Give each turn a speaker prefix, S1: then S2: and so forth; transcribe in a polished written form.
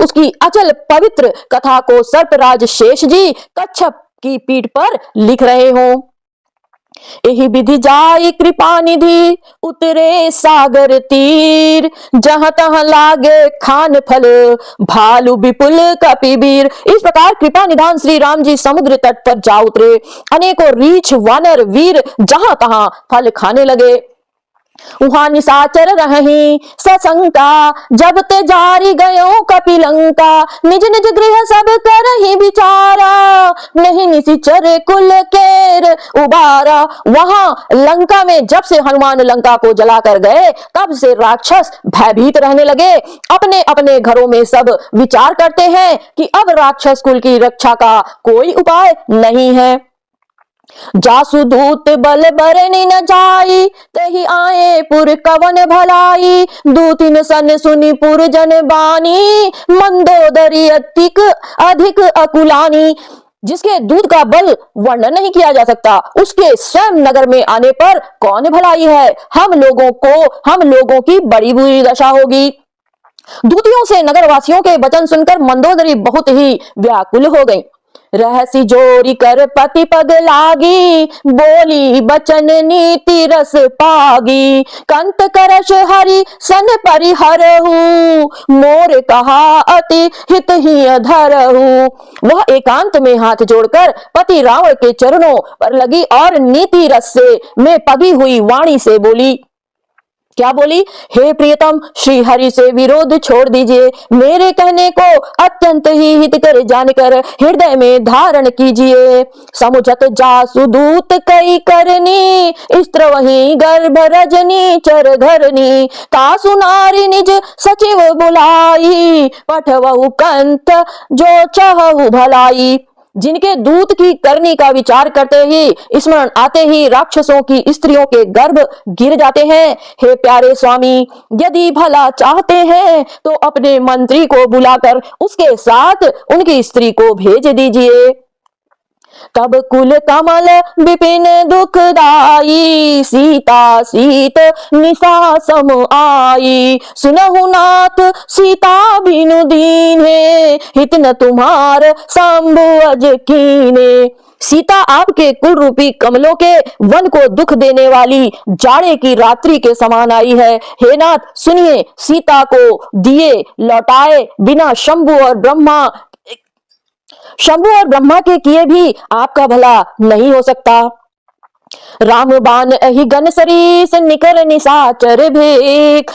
S1: उसकी अचल पवित्र कथा को सर्पराज शेष जी कच्छप की पीठ पर लिख रहे हो। यही विधि जाई कृपा निधि उतरे सागर तीर, जहां तहां लागे खान फल भालू विपुल कपिबीर। इस प्रकार कृपा निधान श्री राम जी समुद्र तट पर जा उतरे। अनेकों रीछ वानर वीर जहां तहां फल खाने लगे। वहां निशाचर रही सशंका, जब ते जारी गयो कपिलंका। निज निज गृह सब करहि विचारा, नहीं निशिचर कुल केर उबारा। वहां लंका में जब से हनुमान लंका को जलाकर गए, तब से राक्षस भयभीत रहने लगे। अपने अपने घरों में सब विचार करते हैं कि अब राक्षस कुल की रक्षा का कोई उपाय नहीं है। जासु दूत बल बरनी न जाई, तही आए पुर कवन भलाई। दूतिन सन सुनी पुर जन बानी, मंदोदरी अधिक अकुलानी। जिसके दूध का बल वर्णन नहीं किया जा सकता, उसके स्वयं नगर में आने पर कौन भलाई है। हम लोगों की बड़ी बुरी दशा होगी। दूतियों से नगरवासियों के वचन सुनकर मंदोदरी बहुत ही व्याकुल हो गई। रहसी जोरी कर पति पग लागी, बोली बचन नीति रस पागी। कंत करश हरि सन परिहरहु, मोर कहा अति हित ही धरहु। वह एकांत में हाथ जोड़कर पति रावण के चरणों पर लगी और नीति रस में पगी हुई वाणी से बोली। क्या बोली? हे प्रियतम, श्री हरि से विरोध छोड़ दीजिए। मेरे कहने को अत्यंत ही हितकर जानकर हृदय में धारण कीजिए। समुझत जासु दूत कई करनी, स्त्र वही गर्भ रजनी चर धरनी। तासु नारी निज सचिव बुलाई, पठवहु कंत जो चहु भलाई। जिनके दूत की करनी का विचार करते ही स्मरण आते ही राक्षसों की स्त्रियों के गर्भ गिर जाते हैं। हे प्यारे स्वामी, यदि भला चाहते हैं तो अपने मंत्री को बुलाकर उसके साथ उनकी स्त्री को भेज दीजिए। तब कुल कमल विपिन दुखदाई, सीता सीत निशा सम आई। सुनहु नाथ सीता बिनु दीन्हे, हित न तुम्हार शंभु अज कीने। सीता आपके कुल रूपी कमलों के वन को दुख देने वाली जाड़े की रात्रि के समान आई है। हे नाथ, सुनिए, सीता को दिए लौटाए बिना शंभु और ब्रह्मा के किए भी आपका भला नहीं हो सकता। राम बाण अहि गन सरीस, निकर निशाचर भेक।